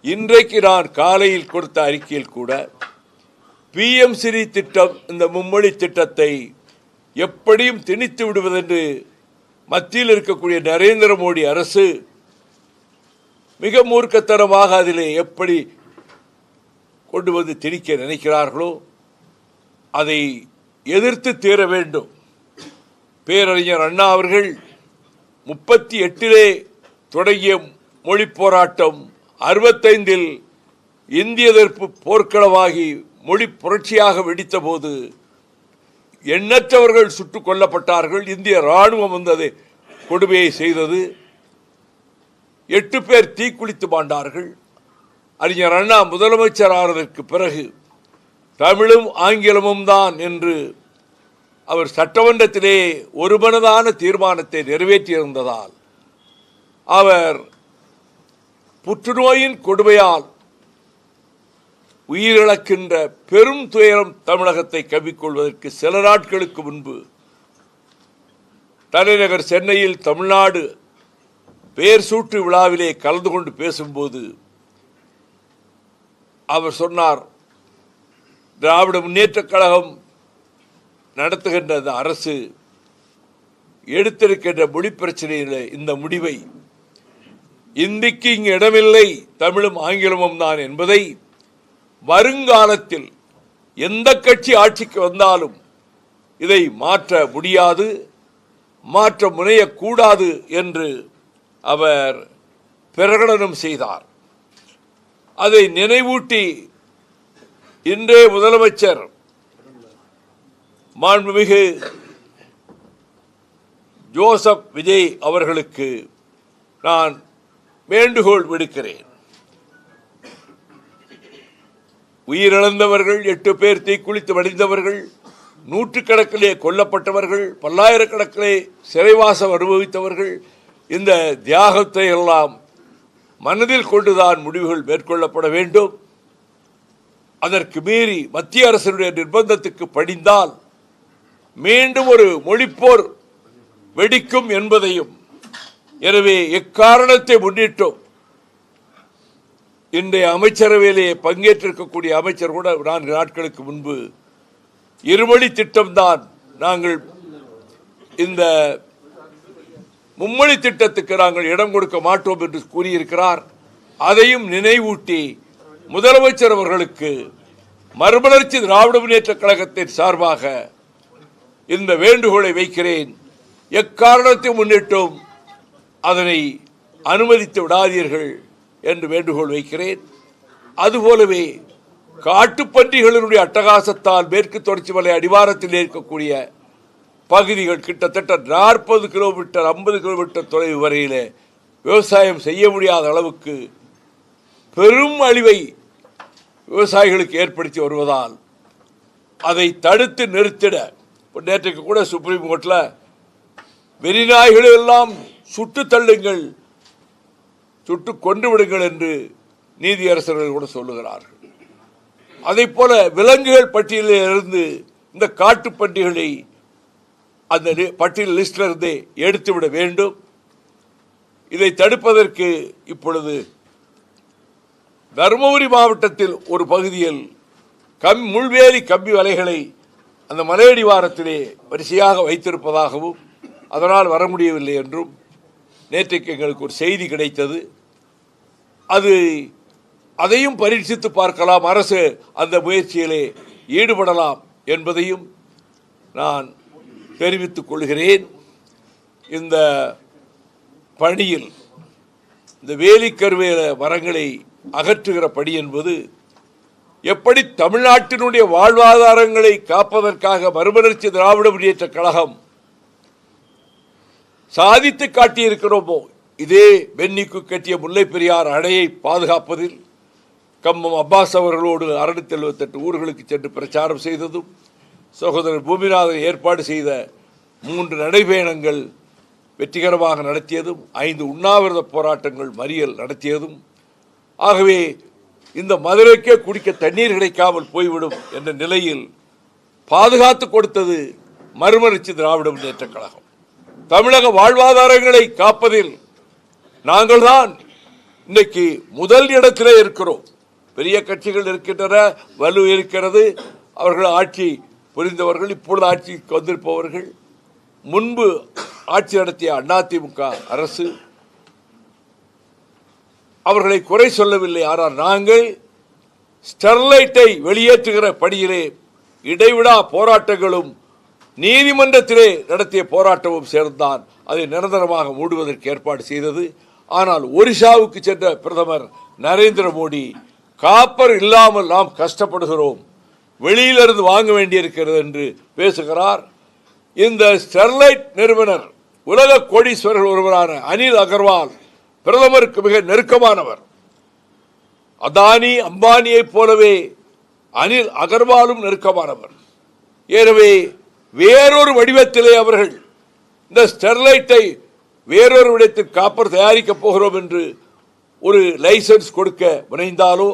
இன்றைக்கு நான் காலையில் கொடுத்த அறிக்கையில் கூட PM-SRI திட்டம், இந்த மும்மொழி திட்டத்தை எப்படியும் திணித்து விடுவதென்று மத்தியில் இருக்கக்கூடிய நரேந்திர மோடி அரசு மிக மூர்க்கத்தனமாக அதிலே எப்படி கொண்டு வந்து திணிக்க நினைக்கிறார்களோ அதை எதிர்த்து தீர வேண்டும். பேரறிஞர் அண்ணா அவர்கள் 38 தொடங்கிய மொழி போராட்டம் 65 இந்திய எதிர்ப்பு போர்க்களமாகி மொழி புரட்சியாக வெடித்த போது எண்ணற்றவர்கள் சுட்டுக் கொல்லப்பட்டார்கள். இந்திய ராணுவம் வந்தது கொடுமையை செய்தது. 8 பேர் தீக்குளித்து மாண்டார்கள். அறிஞர் அண்ணா முதலமைச்சர் ஆனதற்கு பிறகு தமிழும் ஆங்கிலமும் தான் என்று அவர் சட்டமன்றத்திலே ஒருமனதான தீர்மானத்தை நிறைவேற்றியிருந்ததால் அவர் புற்றுநோயின் கொடுமையால் உயிரிழக்கின்ற பெரும் துயரம் தமிழகத்தை கவ்விக்கொள்வதற்கு சில நாட்களுக்கு முன்பு தலைநகர் சென்னையில் தமிழ்நாடு பெயர் சூட்டு விழாவிலே கலந்து கொண்டு பேசும்போது அவர் சொன்னார், திராவிட முன்னேற்றக் கழகம் நடத்துகின்ற அந்த அரசு எடுத்திருக்கின்ற மொழி பிரச்சனையில் இந்த முடிவை இந்திக்கு இங்கு இடமில்லை, தமிழும் ஆங்கிலமும் தான் என்பதை வருங்காலத்தில் எந்த கட்சி ஆட்சிக்கு வந்தாலும் இதை மாற்ற முடியாது, மாற்ற முனையக்கூடாது என்று அவர் பிரகடனம் செய்தார். அதை நினைவூட்டி இன்றைய முதலமைச்சர் மாண்புமிகு ஜோசப் விஜய் அவர்களுக்கு நான் வேண்டுகோள் விடுக்கிறேன். உயிரிழந்தவர்கள் 8 பேர் தீக்குளித்து மடிந்தவர்கள், நூற்றுக்கணக்கிலே கொல்லப்பட்டவர்கள், பல்லாயிரக்கணக்கிலே சிறைவாசம் அனுபவித்தவர்கள், இந்த தியாகத்தை எல்லாம் மனதில் கொண்டுதான் முடிவுகள் மேற்கொள்ளப்பட வேண்டும். அதற்கு மீறி மத்திய அரசினுடைய நிர்பந்தத்துக்கு படிந்தால் மீண்டும் ஒரு மொழிப்போர் வெடிக்கும் என்பதையும், எனவே எக்காரணத்தை முன்னிட்டும் இன்றைய அமைச்சரவையிலே பங்கேற்றிருக்கக்கூடிய அமைச்சர் கூட 4 நாட்களுக்கு முன்பு இருமொழி திட்டம்தான், நாங்கள் இந்த மும்மொழி திட்டத்துக்கு நாங்கள் இடம் கொடுக்க மாட்டோம் என்று கூறியிருக்கிறார். அதையும் நினைவூட்டி முதலமைச்சர் அவர்களுக்கு மறுமலர்ச்சி திராவிட முன்னேற்றக் கழகத்தின் சார்பாக இந்த வேண்டுகோளை வைக்கிறேன். எக்காரணத்தை முன்னிட்டும் அதனை அனுமதித்து விடாதீர்கள் என்று வேண்டுகோள் வைக்கிறேன். அதுபோலவே காட்டுப்பன்றிகளினுடைய அட்டகாசத்தால் மேற்கு தொடர்ச்சி மலை அடிவாரத்தில் இருக்கக்கூடிய பகுதிகள் கிட்டத்தட்ட 40 கிலோமீட்டர் 50 கிலோமீட்டர் தொலைவு வரையிலே விவசாயம் செய்ய முடியாத அளவுக்கு பெரும் அழிவை விவசாயிகளுக்கு ஏற்படுத்தி வருவதால் அதை தடுத்து நிறுத்திட நேற்றைக்கு கூட சுப்ரீம் கோர்ட்டில் வெறிநாய்களை எல்லாம் சுட்டு தள்ளுங்கள், சுட்டு கொண்டு விடுங்கள் என்று நீதியரசர்கள் கூட சொல்லுகிறார்கள். அதை போல விலங்குகள் பட்டியலில் இருந்து இந்த காட்டுப்பன்றிகளை அந்த பட்டியல் லிஸ்டில் இருந்து எடுத்துவிட வேண்டும். இதை தடுப்பதற்கு இப்பொழுது தருமபுரி மாவட்டத்தில் ஒரு பகுதியில் முள்வேலி கம்பி வலைகளை அந்த மலையடிவாரத்திலே வரிசையாக வைத்திருப்பதாகவும் அதனால் வர முடியவில்லை என்றும் நேற்றைக்கு எங்களுக்கு ஒரு செய்தி கிடைத்தது. அதையும் பரீட்சித்து பார்க்கலாம், அரசு அந்த முயற்சியிலே ஈடுபடலாம் என்பதையும் நான் தெரிவித்துக் கொள்கிறேன். இந்த பணியில் இந்த வேலிக்கருவேல மரங்களை அகற்றுகிற பணி என்பது எப்படி தமிழ்நாட்டினுடைய வாழ்வாதாரங்களை காப்பதற்காக மறுமலர்ச்சி திராவிட முன்னேற்றக் கழகம் சாதித்து காட்டியிருக்கிறோமோ, இதே வெண்ணிக்கு கட்டிய முல்லை பெரியார் அணையை பாதுகாப்பதில் கம்மம் அப்பாஸ் அவர்களோடு 678 ஊர்களுக்கு சென்று பிரச்சாரம் செய்ததும், சகோதரர் பூமிநாதன் ஏற்பாடு செய்த 3 நடைபயணங்கள் வெற்றிகரமாக நடத்தியதும், 5 உண்ணாவிரத போராட்டங்கள் மறியல் நடத்தியதும், ஆகவே இந்த மதுரைக்கே குடிக்க தண்ணீர் கிடைக்காமல் போய்விடும் என்ற நிலையில் பாதுகாத்து கொடுத்தது மறுமலர்ச்சி திராவிட முன்னேற்றக் கழகம். தமிழக வாழ்வாதாரங்களை காப்பதில் நாங்கள் தான் இன்னைக்கு முதல் இடத்திலே இருக்கிறோம். பெரிய கட்சிகள் இருக்கின்றன, வலு இருக்கிறது, அவர்கள் ஆட்சி புரிந்தவர்கள், இப்பொழுது ஆட்சிக்கு வந்திருப்பவர்கள். முன்பு ஆட்சி நடத்திய அதிமுக அரசு அவர்களை குறை சொல்லவில்லை. ஆனால் நாங்கள் ஸ்டெர்லைட்டை வெளியேற்றுகிற பணியிலே இடைவிடா போராட்டங்களும் நீதிமன்றத்திலே நடத்திய போராட்டமும் சேர்ந்தான் அதை நிரந்தரமாக மூடுவதற்கு ஏற்பாடு செய்தது. ஆனால் ஒரிசாவுக்கு சென்ற பிரதமர் நரேந்திர மோடி காப்பர் இல்லாமல் நாம் கஷ்டப்படுகிறோம், வெளியிலிருந்து வாங்க வேண்டியிருக்கிறது என்று பேசுகிறார். இந்த ஸ்டெர்லைட் நிறுவனர் உலக கோடீஸ்வரர்கள் ஒருவரான அனில் அகர்வால் பிரதமருக்கு மிக நெருக்கமானவர். அதானி அம்பானியை போலவே அனில் அகர்வாலும் நெருக்கமானவர். எனவே வேறொரு வடிவத்திலே அவர்கள் இந்த ஸ்டெர்லைட்டை வேறொரு விடத்தில் காப்பர் தயாரிக்கப் போகிறோம் என்று ஒரு லைசன்ஸ் கொடுக்க முனைந்தாலோ,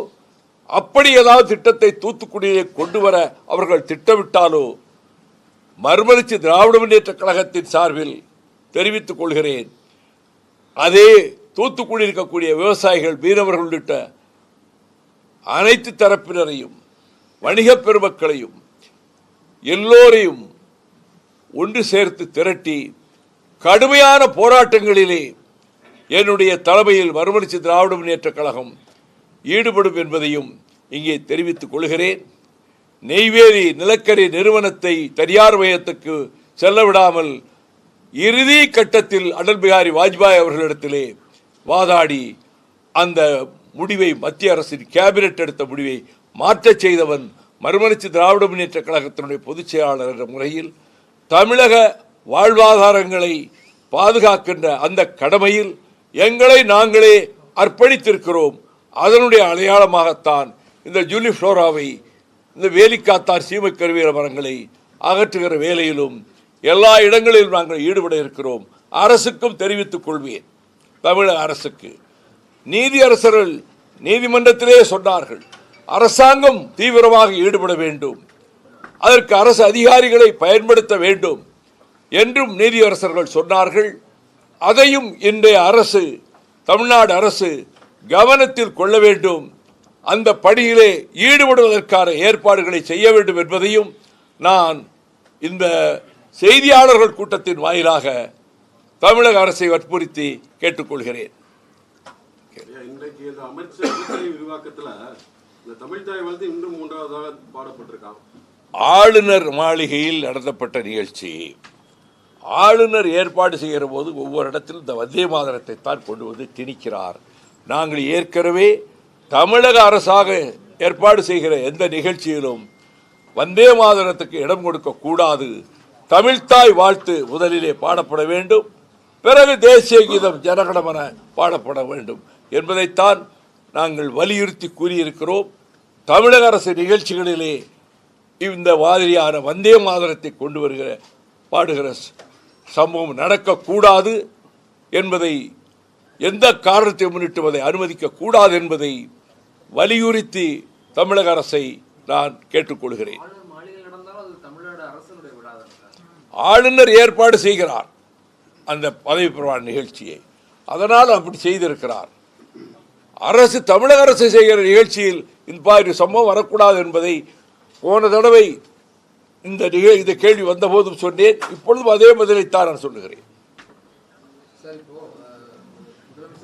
அப்படி ஏதாவது திட்டத்தை தூத்துக்குடியிலே கொண்டு வர அவர்கள் திட்டமிட்டாலோ மறுமலர்ச்சி திராவிட முன்னேற்ற கழகத்தின் சார்பில் தெரிவித்துக் கொள்கிறேன். அதே தூத்துக்குடி இருக்கக்கூடிய விவசாயிகள், மீனவர்கள் உள்ளிட்ட அனைத்து தரப்பினரையும், வணிக பெருமக்களையும், எல்லோரையும் ஒன்று சேர்த்து திரட்டி கடுமையான போராட்டங்களிலே என்னுடைய தலைமையில் மறுமலர்ச்சி திராவிட முன்னேற்ற கழகம் ஈடுபடும் என்பதையும் இங்கே தெரிவித்துக் கொள்கிறேன். நெய்வேலி நிலக்கரி நிறுவனத்தை தனியார் மையத்துக்கு செல்ல விடாமல் இறுதி கட்டத்தில் அடல் பிகாரி வாஜ்பாய் அவர்களிடத்திலே வாதாடி அந்த முடிவை, மத்திய அரசின் கேபினெட் எடுத்த முடிவை மாற்றச் செய்தவன் மறுமலர்ச்சி திராவிட முன்னேற்ற கழகத்தினுடைய பொதுச் செயலாளர் என்ற முறையில் தமிழக வாழ்வாதாரங்களை பாதுகாக்கின்ற அந்த கடமையில் எங்களை நாங்களே அர்ப்பணித்திருக்கிறோம். அதனுடைய அடையாளமாகத்தான் இந்த ஜூலி ஃப்ளோராவை, இந்த வேலிக்காத்தார் சீமை கருவேல மரங்களை அகற்றுகிற வேலையிலும் எல்லா இடங்களிலும் நாங்கள் ஈடுபட இருக்கிறோம். அரசுக்கும் தெரிவித்துக் கொள்வேன், தமிழக அரசுக்கு. நீதியரசர்கள் நீதிமன்றத்திலே சொன்னார்கள், அரசாங்கம் தீவிரமாக ஈடுபட வேண்டும், அதற்கு அரசு அதிகாரிகளை பயன்படுத்த வேண்டும் என்றும் நீதியரசர்கள் சொன்னார்கள். அதையும் இன்றைய அரசு, தமிழ்நாடு அரசு கவனத்தில் கொள்ள வேண்டும், அந்த பணியிலே ஈடுபடுவதற்கான ஏற்பாடுகளை செய்ய வேண்டும் என்பதையும் நான் இந்த செய்தியாளர்கள் கூட்டத்தின் வாயிலாக தமிழக அரசை வற்புறுத்தி கேட்டுக்கொள்கிறேன். இன்றைக்கு இந்த அமைச்சரவை விரிவாக்கத்தில் இந்த தமிழ் தாய் வந்து இன்னும் மூன்றாவதாக பாடப்பட்டிருக்காங்க. ஆளுநர் மாளிகையில் நடத்தப்பட்ட நிகழ்ச்சி, ஆளுநர் ஏற்பாடு செய்கிற போது ஒவ்வொரு இடத்திலும் இந்த வந்தே மாதரத்தை தான் கொண்டு வந்து திணிக்கிறார். நாங்கள் ஏற்கனவே தமிழக அரசாக ஏற்பாடு செய்கிற எந்த நிகழ்ச்சியிலும் வந்தே மாதரத்துக்கு இடம் கொடுக்க கூடாது, தமிழ்த்தாய் வாழ்த்து முதலிலே பாடப்பட வேண்டும், பிறகு தேசிய கீதம் ஜனகணமன பாடப்பட வேண்டும் என்பதைத்தான் நாங்கள் வலியுறுத்தி கூறியிருக்கிறோம். தமிழக அரசு நிகழ்ச்சிகளிலே இந்த மாதிரியான வந்தே மாதரத்தை கொண்டு வருகிற பாடுகிற சம்பவம் நடக்கக்கூடாது என்பதை, எந்த காரணத்தை முன்னிட்டு அதை அனுமதிக்க கூடாது என்பதை வலியுறுத்தி தமிழக அரசை நான் கேட்டுக்கொள்கிறேன். ஆளுநர் ஏற்பாடு செய்கிறார் அந்த பதவி பிரமாண நிகழ்ச்சியை, அதனால் அப்படி செய்திருக்கிறார். அரசு, தமிழக அரசு செய்கிற நிகழ்ச்சியில் இந்த மாதிரி சம்பவம் வரக்கூடாது என்பதை போன தடவை இந்த கேள்வி வந்த போதும் சொன்னேன், இப்பொழுதும் அதே பதிலைத்தான் நான் சொல்லுகிறேன்.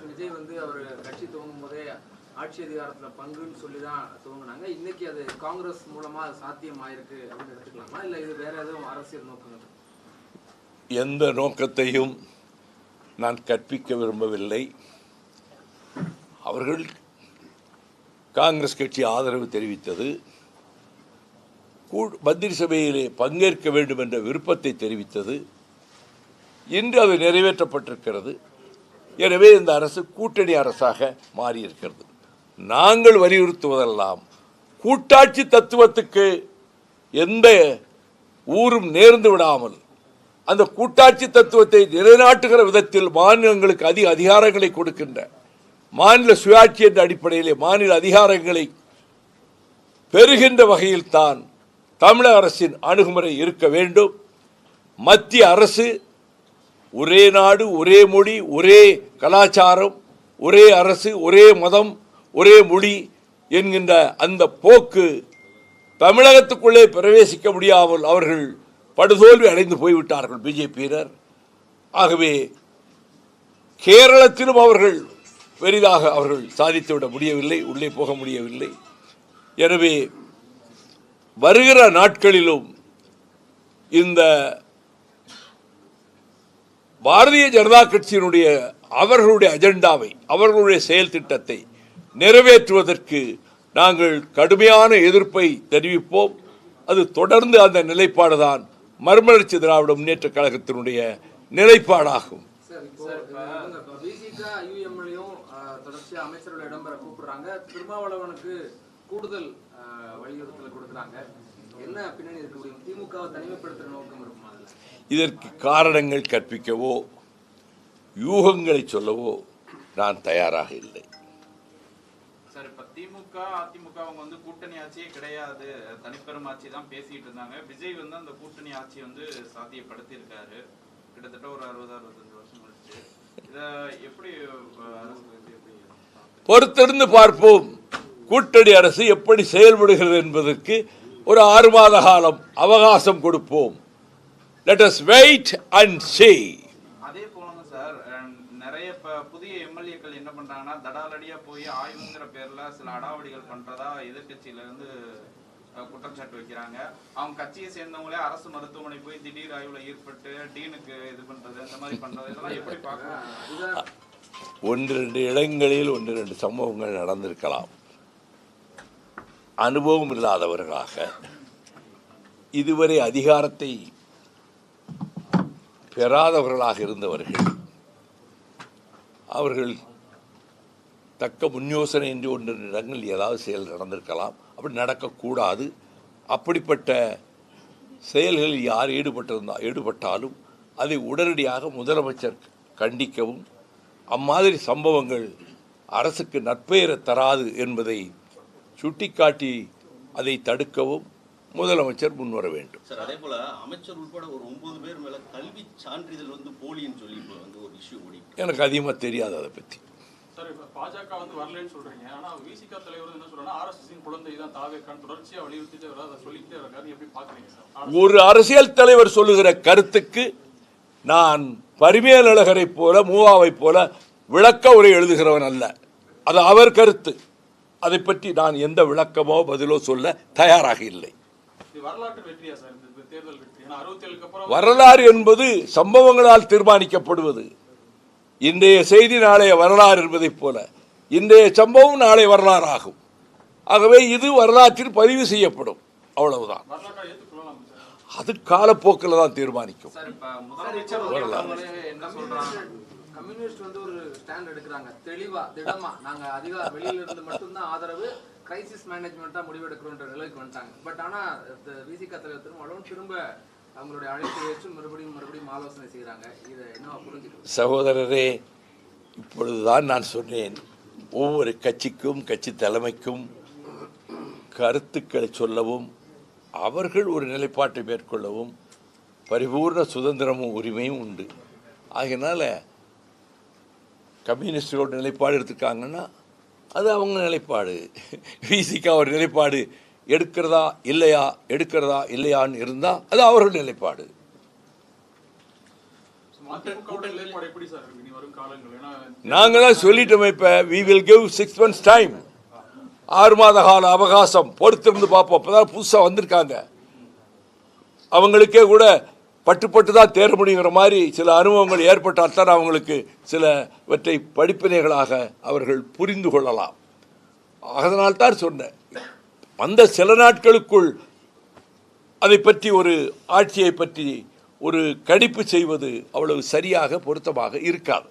விஜய் வந்து அவர் கட்சி துவங்கும் போதே ஆட்சி அதிகாரத்தில் பங்குன்னு சொல்லி தான் துவங்கினாங்க. இன்னைக்கு அது காங்கிரஸ் மூலமா சாத்தியம் ஆயிருக்கு அப்படின்னு எடுத்துக்கலாமா, இல்லை இது வேற எதுவும் அரசியல் நோக்கம்? எந்த நோக்கத்தையும் நான் கற்பிக்க விரும்பவில்லை. அவர்கள் காங்கிரஸ் கட்சி ஆதரவு தெரிவித்தது, மந்திரி சபையிலே பங்கேற்க வேண்டும் என்ற விருப்பத்தை தெரிவித்தது, இன்று அது நிறைவேற்றப்பட்டிருக்கிறது. எனவே இந்த அரசு கூட்டணி அரசாக மாறியிருக்கிறது. நாங்கள் வலியுறுத்துவதெல்லாம் கூட்டாட்சி தத்துவத்துக்கு எந்த ஊரும் நேர்ந்து விடாமல் அந்த கூட்டாட்சி தத்துவத்தை நிலைநாட்டுகிற விதத்தில் மாநிலங்களுக்கு அதிக அதிகாரங்களை கொடுக்கின்ற மாநில சுயாட்சி என்ற அடிப்படையிலே மாநில அதிகாரங்களை பெறுகின்ற வகையில் தான் தமிழக அரசின் அணுகுமுறை இருக்க வேண்டும். மத்திய அரசு ஒரே நாடு, ஒரே மொழி, ஒரே கலாச்சாரம், ஒரே அரசு, ஒரே மதம், ஒரே மொழி என்கின்ற அந்த போக்கு தமிழகத்துக்குள்ளே பிரவேசிக்க முடியாமல் அவர்கள் படுதோல்வி அடைந்து போய்விட்டார்கள் பிஜேபியினர். ஆகவே கேரளத்திலும் அவர்கள் பெரிதாக அவர்கள் சாதித்துவிட முடியவில்லை, உள்ளே போக முடியவில்லை. எனவே வருகிற நாட்களிலும் இந்த பாரதிய ஜனதா கட்சியினுடைய அவர்களுடைய அஜெண்டாவை, அவர்களுடைய செயல் திட்டத்தை நிறைவேற்றுவதற்கு நாங்கள் கடுமையான எதிர்ப்பை தெரிவிப்போம். அது தொடர்ந்து அந்த நிலைப்பாடுதான் மறுமலர்ச்சி திராவிட முன்னேற்ற கழகத்தினுடைய நிலைப்பாடாகும். தொடர்ச்சியா அமைச்சர்கள் இடம்பெற கூப்பிடுறாங்க, திருமாவளவனுக்கு கூடுதல் வலியுறுத்தல் கொடுக்குறாங்க. என்ன பின்னணி இருக்க முடியும்? திமுகவை தனிமைப்படுத்துற நோக்கம் இருக்குமா? இதற்கு காரணங்கள் கற்பிக்கவோ யூகங்களை சொல்லவோ நான் தயாராக இல்லை. சார், இப்ப திமுக அதிமுக அவங்க வந்து கூட்டணி ஆட்சியே கிடையாது, தனிப்பெரும் ஆட்சி தான் பேசிட்டு இருந்தாங்க. விஜய் வந்து அந்த கூட்டணி ஆட்சி வந்து சாத்தியப்படுத்தி இருக்காரு. கிட்டத்தட்ட ஒரு 60-65 வருஷம் கழிச்சு இத எப்படி பொறுத்திருந்து பார்ப்போம். கூட்டணி அரசு எப்படி செயல்படுகிறது என்பதற்கு ஒரு 6 மாத காலம் அவகாசம் கொடுப்போம். Let us wait and see. அதே போலங்க சார், நிறைய புதிய எம்எல்ஏக்கள் என்ன பண்றாங்கன்னா தடாலடியா போய் ஆய்வுங்கிற பேர்ல சில அடாவடிகள் பண்றதா எதிர்கட்சியில இருந்து குற்றச்சாட்டு வைக்கிறாங்க. அவங்க கட்சியை சேர்ந்தவங்களே அரசு மருத்துவமனை போய் திடீர் ஆய்வுல ஈடுபட்டு டீனுக்கு இது பண்றது, இந்த மாதிரி பண்றது, இதெல்லாம் எப்படி பார்க்கலாம்? 1-2 இடங்களில் 1-2 சம்பவங்கள் நடந்திருக்கலாம். அனுபவம் இல்லாதவர்களாக இதுவரை அதிகாரத்தை பெறாதவர்களாக இருந்தவர்கள், அவர்கள் தக்க முன்யோசனை என்று 1-2 இடங்களில் ஏதாவது செயல் நடந்திருக்கலாம். அப்படி நடக்கக்கூடாது. அப்படிப்பட்ட செயல்களில் யார் ஈடுபட்டாலும் அதை உடனடியாக முதலமைச்சர் கண்டிக்கவும், அம்மாதிரி சம்பவங்கள் அரசுக்கு நற்பெயரை தராது என்பதை சுட்டிக்காட்டி அதை தடுக்கவும் முதலமைச்சர் முன்வர வேண்டும். சார், அதே போல அமைச்சர் உட்பட ஒரு 9 பேர் மேல கல்வி சான்றிதழ் வந்து போலின்னு சொல்லி வந்து ஒரு இஷ்யூ ஓடி. எனக்கு அதிகமாக தெரியாது அதை பற்றி. சார், இப்ப பாஜக வந்து வரலன்னு சொல்றீங்க, ஆனா விசிக தலைவர் என்ன சொல்றாங்க, ஆர்எஸ்எஸ் குழந்தை தான் தாவேக்கான் தொடர்ச்சியா வலியுறுத்திட்டு வர, அதை சொல்லிக்கிட்டே இருக்காரு. எப்படி பாக்குறீங்க சார்? ஒரு அரசியல் தலைவர் சொல்லுகிற கருத்துக்கு நான் பரிமேலழகரை போல மூவாவை போல விளக்க உரை எழுதுகிறவன் அல்ல. அது அவர் கருத்து. அதை பற்றி நான் எந்த விளக்கமோ பதிலோ சொல்ல தயாராக இல்லை. வரலாற்று வெற்றியா சார் இந்த தேர்தல் வெற்றி? 67க்கு அப்புறம் வரலாறு என்பது சம்பவங்களால் தீர்மானிக்கப்படுவது. இன்றைய செய்தி நாளைய வரலாறு என்பதைப் போல இன்றைய சம்பவம் நாளை வரலாறு ஆகும். ஆகவே இது வரலாற்றில் பதிவு செய்யப்படும், அவ்வளவுதான். அது காலப்போக்கில் தான் தீர்மானிக்கும். கம்யூனிஸ்ட் வந்து ஒரு ஸ்டாண்ட் எடுக்கிறாங்க, தெளிவா திடமா நாங்க அதிகார வெளியில இருந்து மட்டும்தான் ஆதரவு, கிரைசிஸ் மேனேஜ்மெண்டா முடிவெடுக்கிறோன்ற நிலைக்கு வந்துட்டாங்க. பட் ஆனா விசிக தலைவர் திரும்ப அவங்களுடைய அழைப்பு ஏற்று மறுபடியும் ஆலோசனை செய்யறாங்க. இதை என்ன புரிஞ்சுக்கணும்? சகோதரரே, இப்பொழுதுதான் நான் சொன்னேன், ஒவ்வொரு கட்சிக்கும் கட்சி தலைமைக்கும் கருத்துக்களை சொல்லவும் அவர்கள் ஒரு நிலைப்பாட்டை மேற்கொள்ளவும் பரிபூர்ண சுதந்திரமும் உரிமையும் உண்டு. ஆகையினால கம்யூனிஸ்டோட நிலைப்பாடு எடுத்துக்காங்கன்னா அது அவங்க நிலைப்பாடு. விசிகா ஒரு நிலைப்பாடு எடுக்கிறதா இல்லையான்னு இருந்தால் அது அவர்கள் நிலைப்பாடு. நாங்கள் தான் சொல்லிட்டோமே, இப்போ we will give 6 months time, 6 மாத கால அவகாசம் பொறுத்திருந்து பார்ப்போம். அப்போதான் புதுசாக வந்திருக்காங்க, அவங்களுக்கே கூட பட்டு தான் தேர முடியுங்கிற மாதிரி சில அனுபவங்கள் ஏற்பட்டால் தான் அவங்களுக்கு சிலவற்றை படிப்பினைகளாக அவர்கள் புரிந்து கொள்ளலாம். அதனால்தான் சொன்னேன், அந்த சில நாட்களுக்குள் அதை பற்றி ஒரு ஆட்சியை பற்றி ஒரு கணிப்பு செய்வது அவ்வளவு சரியாக பொருத்தமாக இருக்காது.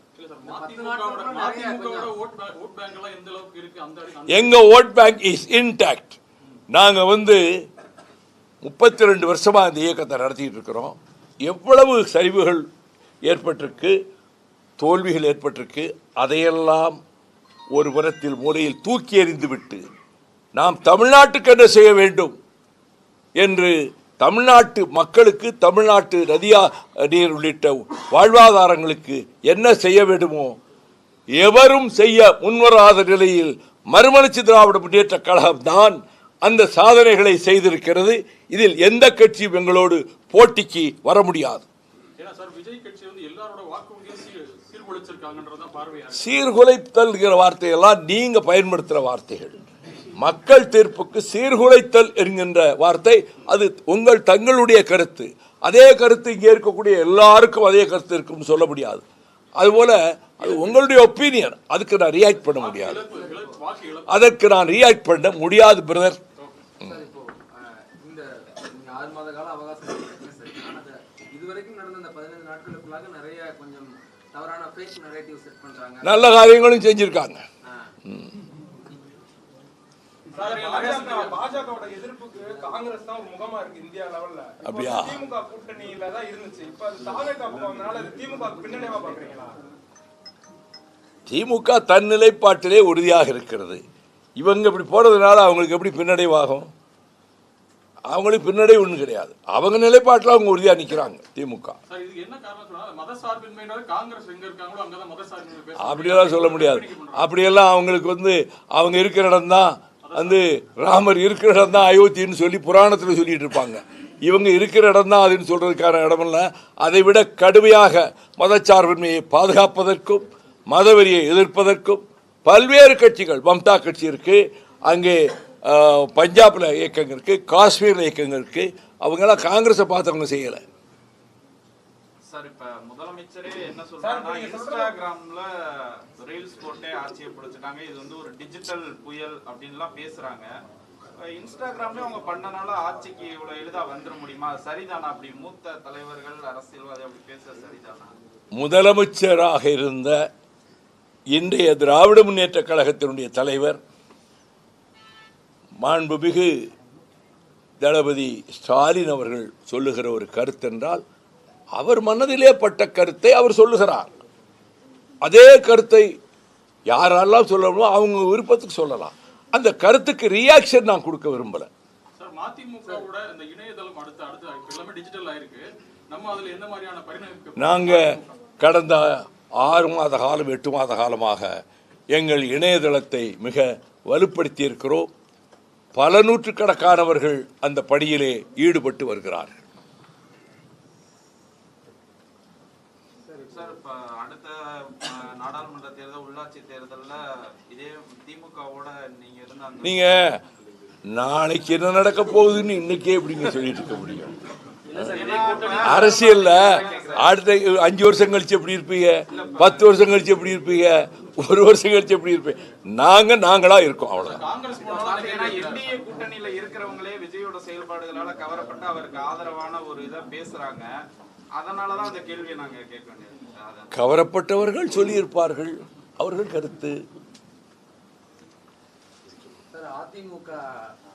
எங்க ஓட் பேங்க் இஸ் இன்டாக்ட். நாங்கள் 32 வருஷமா இந்த இயக்கத்தை நடத்திட்டு இருக்கிறோம். எவ்வளவு சரிவுகள் ஏற்பட்டிருக்கு, தோல்விகள் ஏற்பட்டிருக்கு, அதையெல்லாம் ஒரு புறத்தில் மூலையில் தூக்கி எறிந்துவிட்டு நாம் தமிழ்நாட்டுக்கு என்ன செய்ய வேண்டும் என்று தமிழ்நாட்டு மக்களுக்கு, தமிழ்நாட்டு நதியா நீர் உள்ளிட்ட வாழ்வாதாரங்களுக்கு என்ன செய்ய வேண்டுமோ எவரும் செய்ய முன்வராத நிலையில் மறுமலர்ச்சி திராவிட முன்னேற்ற கழகம் தான் அந்த சாதனைகளை செய்திருக்கிறது. இதில் எந்த கட்சியும் எங்களோடு போட்டிக்கு வர முடியாது. ஏன்னா சார் விஜய் கட்சி வந்து எல்லாரோட வாக்குறுதியும் சீர்குலைச்சிருக்காங்கன்றதான் பார்வையா இருக்கு. சீர்குலைத்தல்கிற வார்த்தையெல்லாம் நீங்க பயன்படுத்துகிற வார்த்தைகள். மக்கள் தீர்ப்புக்கு சீர்குலைத்தல் என்கின்ற வார்த்தை அது தங்களுடைய கருத்து. அதே கருத்து இங்கே இருக்கக்கூடிய எல்லாருக்கும் அதே கருத்து இருக்குன்னு சொல்ல முடியாது. அதுபோல அது உங்களுடைய ஒப்பீனியன், அதுக்கு நான் ரியாக்ட் பண்ண முடியாது. அதற்கு நான் ரியாக்ட் பண்ண முடியாது பிரதர். சார் இப்போ இந்த 6 மாத கால அவகாசம் இதுவரைக்கும் நடந்த இந்த 15 நாட்களுக்குள்ளாக நிறைய கொஞ்சம் தவறான ஃபேக் நரேட்டிவ் செட் பண்றாங்க. நல்ல காரியங்களும் செஞ்சிருக்காங்க. பாஜகவோட எதிர்ப்புக்கு காங்கிரஸ் தான் ஒரு முகமா இருக்கு இந்தியா லெவல்ல. அப்படியா? திமுக கூட்டணியில தான் இருந்துச்சு. இப்ப அது தாவேகா போனதுனால அது திமுக பின்னடைவா பாக்குறீங்களா? திமுக தன் நிலைப்பாட்டிலே உறுதியாக இருக்கிறது. இவங்க இப்படி போறதுனால அவங்களுக்கு எப்படி பின்னடைவாகும்? அவங்களுக்கு பின்னடைவு ஒன்றும் கிடையாது. அவங்க நிலைப்பாட்டில் அவங்க உறுதியாக நிற்கிறாங்க திமுக. அப்படியெல்லாம் சொல்ல முடியாது. அப்படியெல்லாம் அவங்களுக்கு அவங்க இருக்கிற இடம் தான் ராமர் இருக்கிற இடம் தான் அயோத்தின்னு சொல்லி புராணத்தில் சொல்லிட்டு இருப்பாங்க. இவங்க இருக்கிற இடம் தான் அதுன்னு சொல்றதுக்கான இடமில்ல. அதை விட கடுமையாக மதச்சார்பின்மையை பாதுகாப்பதற்கும் மதவெறியை எதிர்ப்பதற்கும் பல்வேறு கட்சிகள், மம்தா கட்சி இருக்கு, அங்கே பஞ்சாப்ல இயக்கங்கள் இருக்கு, காஷ்மீர்ல இயக்கங்கள் இருக்கு. அவங்கெல்லாம் காங்கிரஸை பார்த்தவங்க செய்யலை. சார் இப்ப முதலமைச்சரே என்ன சொல்றாங்கன்னா இன்ஸ்டாகிராம்ல ரீல்ஸ் போட்டே ஆட்சியை பிடிச்சிட்டாங்க, இது வந்து ஒரு டிஜிட்டல் புயல் அப்படின்லாம் பேசுறாங்க. இன்ஸ்டாகிராம்ல அவங்க பண்ணனால ஆட்சிக்கு இவ்வளவு எளிதா வந்துட முடியுமா? சரிதானா? அப்படி மூத்த தலைவர்கள் அரசியல்வாதி அப்படி பேச சரிதானா? முதலமைச்சராக இருந்த இன்றைய திராவிட முன்னேற்ற கழகத்தினுடைய தலைவர் மாண்புமிகு தளபதி ஸ்டாலின் அவர்கள் சொல்லுகிற ஒரு கருத்தென்றால் அவர் மனதிலே பட்ட கருத்தை அவர் சொல்லுகிறார். அதே கருத்தை யாரெல்லாம் சொல்லணுமோ அவங்க விருப்பத்துக்கு சொல்லலாம். அந்த கருத்துக்கு ரியாக்ஷன் நான் கொடுக்க விரும்பல. நாங்க கடந்த 6 மாத காலம் 8 மாத காலமாக எங்கள் இணையதளத்தை மிக வலுப்படுத்தி இருக்கிறோம். பல நூற்றுக்கணக்கானவர்கள் அந்த பணியிலே ஈடுபட்டு வருகிறார்கள். சார் இப்ப அடுத்த நாடாளுமன்ற தேர்தல், உள்ளாட்சி தேர்தல்ல இதே திமுகவோட நீங்க நாளைக்கு என்ன நடக்க போகுதுன்னு இன்னைக்கே எப்படிங்க சொல்லிட்டு இருக்க முடியும்? அரசியல்ல அடுத்த 5 வருஷம் கழிச்சு எப்படி இருப்பீங்க, 10 வருஷம் கழிச்சு எப்படி இருப்பீங்க, 1 வருஷம் கழிச்சு எப்படி இருப்பீங்க? நாங்களா இருக்கோம், அவ்வளவுதான். என்டிஏ கூட்டணியில இருக்கிறவங்களே விஜயோட செயல்பாடுகளால கவரப்பட்டு அவருக்கு ஆதரவான ஒரு இதை பேசுறாங்க. அதனாலதான் அந்த கேள்வியை நாங்க கேட்க வேண்டியது. கவரப்பட்டவர்கள் சொல்லியிருப்பார்கள், அவர்கள் கருத்து.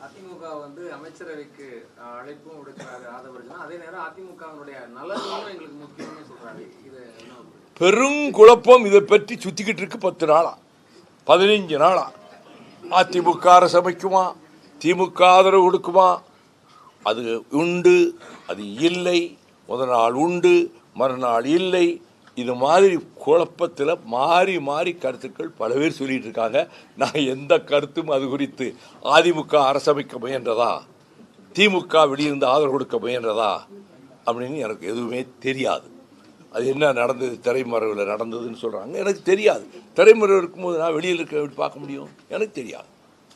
அதிமுக அமைச்சரவைக்கு அழைப்பும் விடுக்கிறாரு ஆதரவு. அதே நேரம் அதிமுகவினுடைய நலனும் எங்களுக்கு முக்கியம்னு சொல்றாரு. இது பெருங்குழப்பம் இதை பற்றி சுத்திக்கிட்டு இருக்கு. 10 நாளா 15 நாளா அதிமுக அரசு அமைக்குமா, திமுக ஆதரவு கொடுக்குமா, அது உண்டு அது இல்லை, முதல் நாள் உண்டு மறுநாள் இல்லை. இது மாதிரி குழப்பத்தில் மாறி மாறி கருத்துக்கள் பல பேர் சொல்லிட்டு இருக்காங்க. நான் எந்த கருத்தும் அது குறித்து அதிமுக அரசமைக்க முயன்றதா, திமுக வெளியிருந்து ஆதரவு கொடுக்க முயன்றதா அப்படின்னு எனக்கு எதுவுமே தெரியாது. அது என்ன நடந்தது, திரைமறைவில் நடந்ததுன்னு சொல்கிறாங்க, எனக்கு தெரியாது. திரைமறைவு இருக்கும்போது நான் வெளியில் இருக்க எப்படி பார்க்க முடியும்? எனக்கு தெரியாது.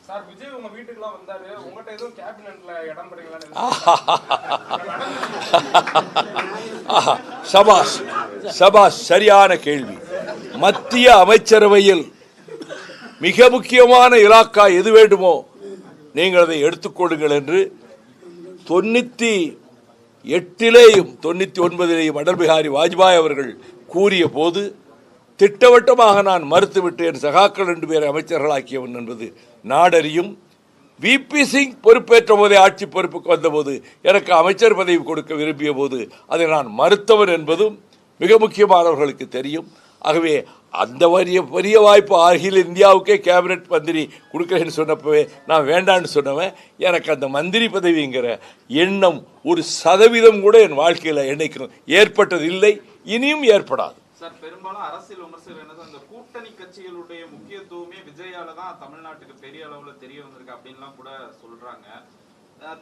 சார், விஜய் உங்க வீட்டுக்குலாம் வந்தாரு, உங்ககிட்ட எதுவும் கேபினட்ல இடம் பெறீங்களான்னு? சபாஷ் சபாஷ், சரியான கேள்வி. மத்திய அமைச்சரவையில் மிக முக்கியமான இலாக்கா எது வேண்டுமோ நீங்கள் அதை எடுத்துக்கொள்ளுங்கள் என்று 98லேயும் 99லேயும் அடல் பிஹாரி வாஜ்பாய் அவர்கள் கூறிய போது திட்டவட்டமாக நான் மறுத்துவிட்டு என் சகாக்கள் 2 பேரை அமைச்சர்களாக்கியவன் என்பது நாடறியும். விபி சிங் பொறுப்பேற்ற போதே, ஆட்சி பொறுப்புக்கு வந்தபோது எனக்கு அமைச்சர் பதவி கொடுக்க விரும்பிய போது அதை நான் மறுத்தவன் என்பதும் மிக முக்கியமானவர்களுக்கு தெரியும். ஆகவே அந்த பெரிய வாய்ப்பு அகில இந்தியாவுக்கே கேபினட் மந்திரி கொடுக்குறேன்னு சொன்னப்பவே நான் வேண்டான்னு சொன்னவன். எனக்கு அந்த மந்திரி பதவிங்கிற எண்ணம் 1% கூட என் வாழ்க்கையில் என்னைக்கு ஏற்பட்டது இல்லை, இனியும் ஏற்படாது. சார் பெரும்பாலும் அரசியல் விமர்சகர் என்ன சார், இந்த கூட்டணி கட்சிகளுடைய முக்கியத்துவமே விஜயால தான் தமிழ்நாட்டுக்கு பெரிய அளவுல தெரிய வந்திருக்கு அப்படின்லாம் கூட சொல்றாங்க.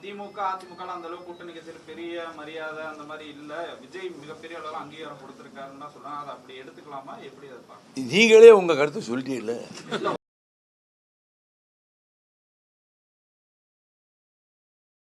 திமுக அதிமுக அந்த அளவுக்கு கூட்டணி கட்சியில் பெரிய மரியாதை அந்த மாதிரி இல்ல, விஜய் மிகப்பெரிய அளவுல அங்கீகாரம் கொடுத்திருக்காருன்னு தான் சொல்றாங்க. அதை அப்படி எடுத்துக்கலாமா, எப்படி அதை பார்க்க? நீங்களே உங்க கருத்தை சொல்லிட்டீங்கல்ல.